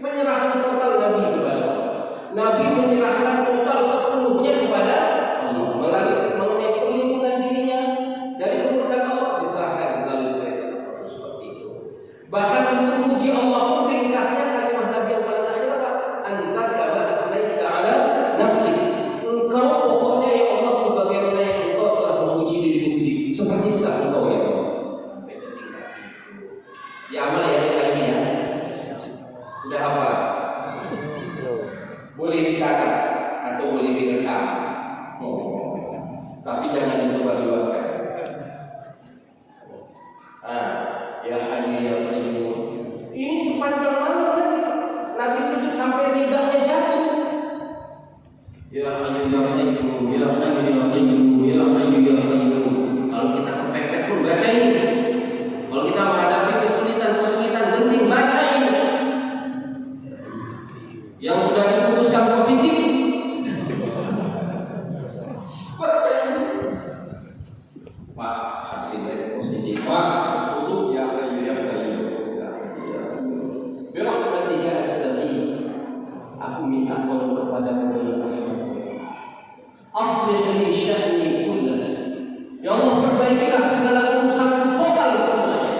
Penyerahan total Nabi kepada Allah. Nabi menyerahkan total sepenuhnya kepada Allah. Mengenai perlindungan dirinya dari kemurkaan Allah diserahkan melalui keridhaan Allah seperti itu. Bahkan untuk memuji Allah pun ringkasnya kalimat Nabi yang paling akhir apa? Anta kama afnaita ala nafsi. Engkau pokoknya ya Allah sebagaimana yang Engkau telah memuji dirimu sendiri. Seperti itulah Engkau ya Allah. Sampai ke tingkat itu. Ya amal ya kali ya. Sudah hafal? Boleh dicatat atau boleh direkam. Tapi jangan disebarluaskan. Ya Hayyu ya Qayyum. Ini sepanjang malam Nabi sujud sampai ridahnya jatuh. Ya Hayyu ya Qayyum, ya Hayyu ya Qayyum, ya Hayyu ya Qayyum. Kalau kita kepepet pun baca ini. Kalau kita menghadapi kesulitan genting, baca ini. Yang sudah diputuskan positif, baca ini. Pak, hasilnya positif. Pak, harus tutup ya Hayyu ya Qayyum. Biarlah ketika astagfirullah, aku minta tolong kepada-Mu ya Allah. Aslih li sya'ni kullahu. Ya Allah, perbaikilah segala urusanku total semuanya.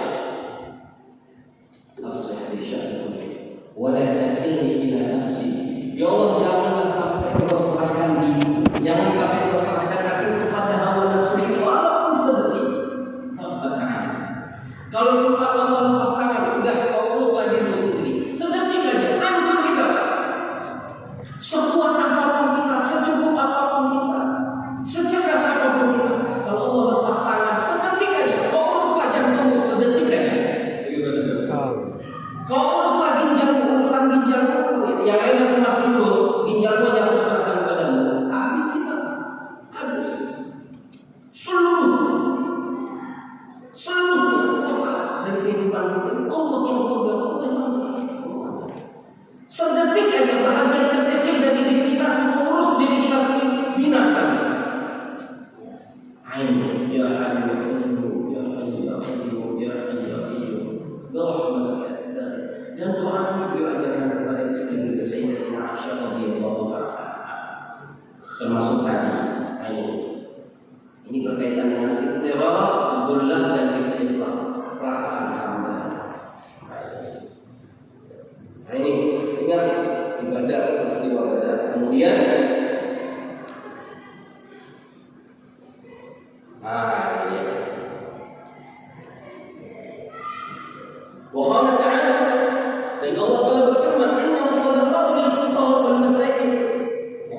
Aslih li sya'ni kullahu wa la takilni ila nafsi. Ya Allah, janganlah sampai Engkau serahkan diri, jangan sampai Engkau serahkan aku kepada hawa nafsu walaupun sedetik. Kalau sempat Allah lepas tangan, sudah Kau uruslah dirimu sendiri. Sedetik aja, hancur kita. Sekuat apapun kita, secukup apapun kita, secerdas apapun kita, kalau Allah lepas tangan sedetik aja, Kau uruslah jantungmu sedetik aja. Kau uruslah ginjalmu, urusan ginjalmu, yang lain masih urus, ginjalmu yang usahakan kepadamu. Habis kita, habis. Seluruhnya total dari kehidupan kita, Allah yang pegang, Allah yang pegang semua. Sedetik aja bahagian terkecil dari diri kita, mengurus diri kita sendiri binasa. Ain ya Hayyu ya Qayyum ya Hayyu ya Qayyum ya Hayyu ya Qayyum. Rahmatika astaghfir. Dan doa ini diajarkan kepada istri Sayyidatina Aisyah radhiyallahu anha. Termasuk tadi. Ini berkaitan dengan ikhtirah, dhullah dan ikhtirah, perasaan hamba. Ini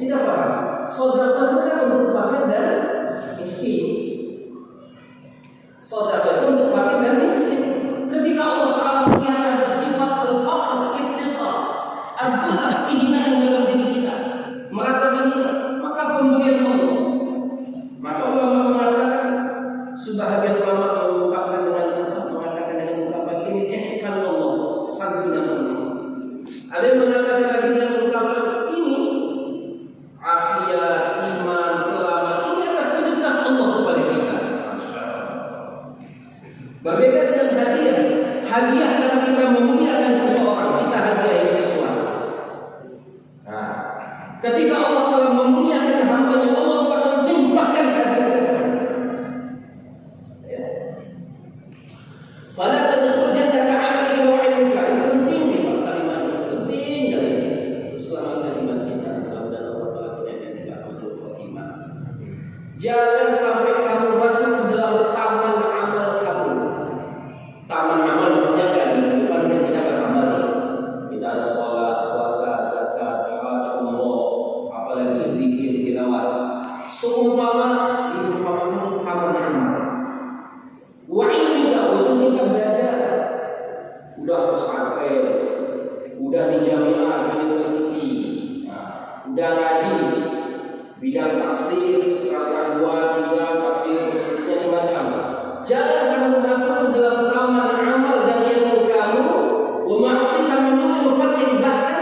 Kita paham? Sedekah itu kan untuk fakir dan miskin. Sedekah itu untuk fakir dan miskin. Ketika Allah Taala melihat ada sifat al-faqr, iftiqar, adalah keinginan dalam diri kita, merasa dihina, maka pemberian Allah. Maka ulama mengatakan, sebahagian ulama mengungkapkan dengan ungkapan ini ihsan Allah, santunan Allah. Ada yang mengatakan lagi dengan ungkapan ini afiat, iman, selamat. Ini adalah sedekah Allah kepada kita. Berbeda dengan hadiah. Hadiah karena kita memuliakan seseorang, kita hadiahi sesuatu. Nah, ketika Allah telah memuliakan hamba-Nya, Allah akan limpahkan hadiah kepada kita. Ya. Fala tadkhul jannata 'amalika wa 'ilmuka. Ini penting nih kalimat ini, penting kali ini. Itu selama kalimat kita mudah-mudahan Allah Taala berikan kita husnul khotimah. Jangan sampai kamu masuk ke dalam taman amal kamu. Taman amal maksudnya kan di depan kan kita beramal. Kita ada sholat, puasa, zakat, haji, umroh, apalagi zikir, tilawat. Seumpama diumpamakan taman amal. Wa ilmika, usul kita belajar. Udah pesantren, udah di jamiah, university, udah ngaji, bidang tafsir, serata 2, 3, tafsir, macam-macam. Jangan kamu masuk dalam taman amal dan ilmu kamu, wa ma'tika min nuril fathih, bahkan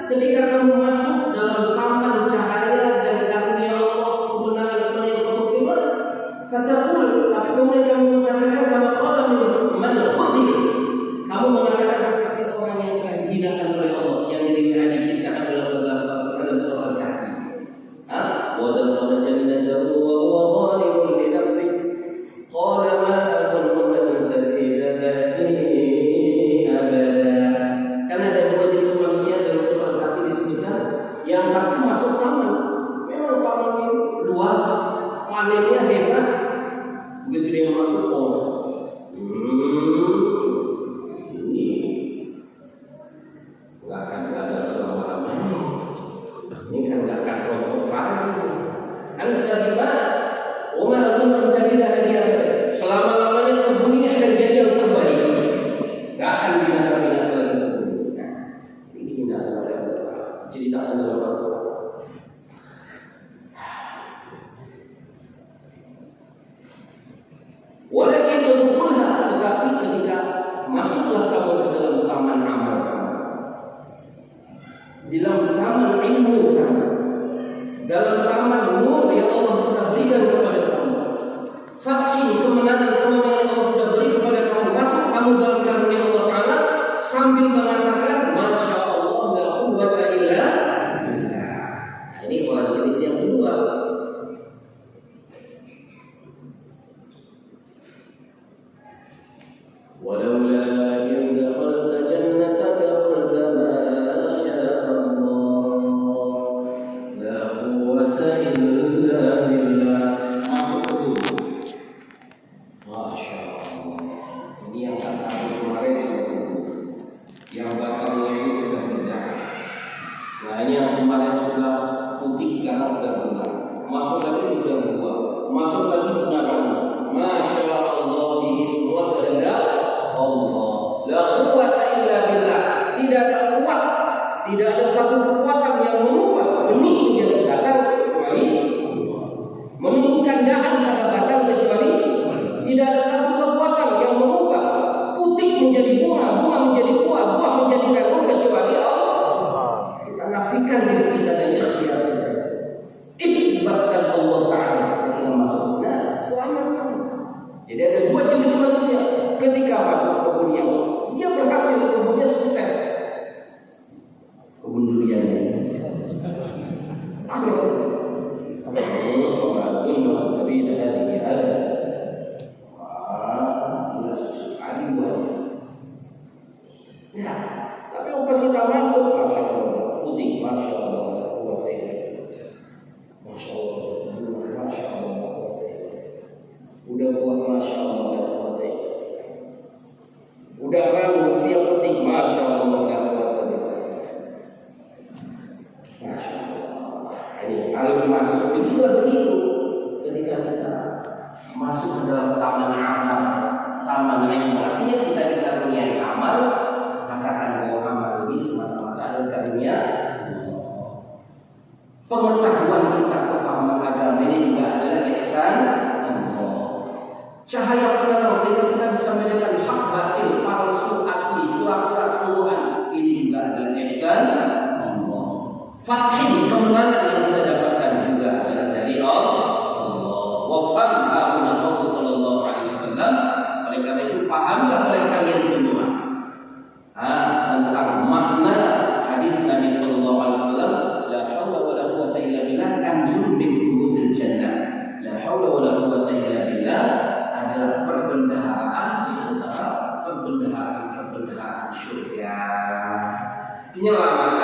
ketika kamu masuk dalam taman cahaya dan karunia Allah, kebenaran yang kamu terima, fataqul, tapi kemudian kamu mengatakan kama qala man khudhil, kamu mengatakan seperti orang yang telah dihinakan oleh Allah, yang diceritakan dalam surah Al-Kahfi. Wa dakhala jannatahu wa huwa zalimun li nafsihi qala ma adunnu an tabida hadhihi abada. Karena ada dua jenis manusia dalam surah Al-Kahfi disebutkan. Yang satu masuk taman, memang taman ini luas, panennya hebat. Begitu dia masuk, ini nggak akan gagal selama-lamanya. Ini kan nggak akan rontok lagi. Anta bima, wa ma adunnu an tabida hadhihi. Selama-lamanya kebun ini akan jadi yang terbaik. Nggak akan binasa-binasa lagi. Ini hinaan oleh Allah. Ceritakan dalam Al-Quran. Walakin tadkhulha, tetapi ketika masuklah kamu ke dalam taman amal kamu, di dalam taman ilmu kamu, dalam taman nur yang Allah sudah berikan kepada kamu, fatih, kemenangan yang Allah sudah beri kepada kamu, masuk kamu dalam karunia Allah Taala sambil mengatakan masya Allah la quwwata illa billah. Ini orang jenis yang kedua. ولولا إذ دخلت جنتك قلت ما شاء الله لا قوة إلا بالله. Masuk dulu. Masya Allah. Ini yang kata kemarin sudah dulu. Yang batangnya ini sudah berdarah. Nah ini yang kemarin sudah putih, sekarang sudah berdarah. Masuk lagi sudah berbuah. Masuk lagi sudah ragu. Masya Allah, ini semua kehendak Allah. La quwwata illa billah. Tidak ada kuat, tidak ada satu kekuatan yang mengubah benih menjadi batang kecuali Allah. Menumbuhkan dahan pada batang kecuali tidak ada satu kekuatan yang mengubah putih menjadi bunga, bunga menjadi buah, buah menjadi ranum kecuali Allah. Kita nafikan diri kita dan ikhtiar kita. Ibaratkan Allah Taala ketika masuk. Nah, selamat kamu. Jadi ada dua jenis manusia. Ketika masuk kebun yang dia berhasil, kebunnya sukses. Kebun duriannya. Ada. Ya, tapi pas kita masuk, masya Allah, putih, masya Allah, masya Allah, masya Allah, udah buat masya Allah. Udah ramu siap petik, masya Allah, masya Allah. Ini Kalau masuk itu juga begitu. Ketika kita masuk ke dalam taman amal, taman ilmu, artinya kita dikaruniai amal, katakan bahwa amal ini semata-mata adalah karunia. Pengetahuan kita, kefahaman agama ini juga adalah ihsan Allah. Cahaya penerang sehingga kita bisa membedakan hak batil, palsu, asli, pura-pura, sungguhan. Ini juga adalah ihsan Allah. Fathih, kemenangan yang kita dapatkan juga adalah dari Allah. Wafam Nabi sallallahu alaihi wasallam. Oleh karena itu pahamlah oleh kalian semua tentang makna hadis Nabi sallallahu alaihi wasallam, la haula wala quwwata illa billah, kanzun min kunuzil jannah. La haula wala quwwata illa billah adalah perbendaharaan di antara perbendaharaan surga. Penyelamat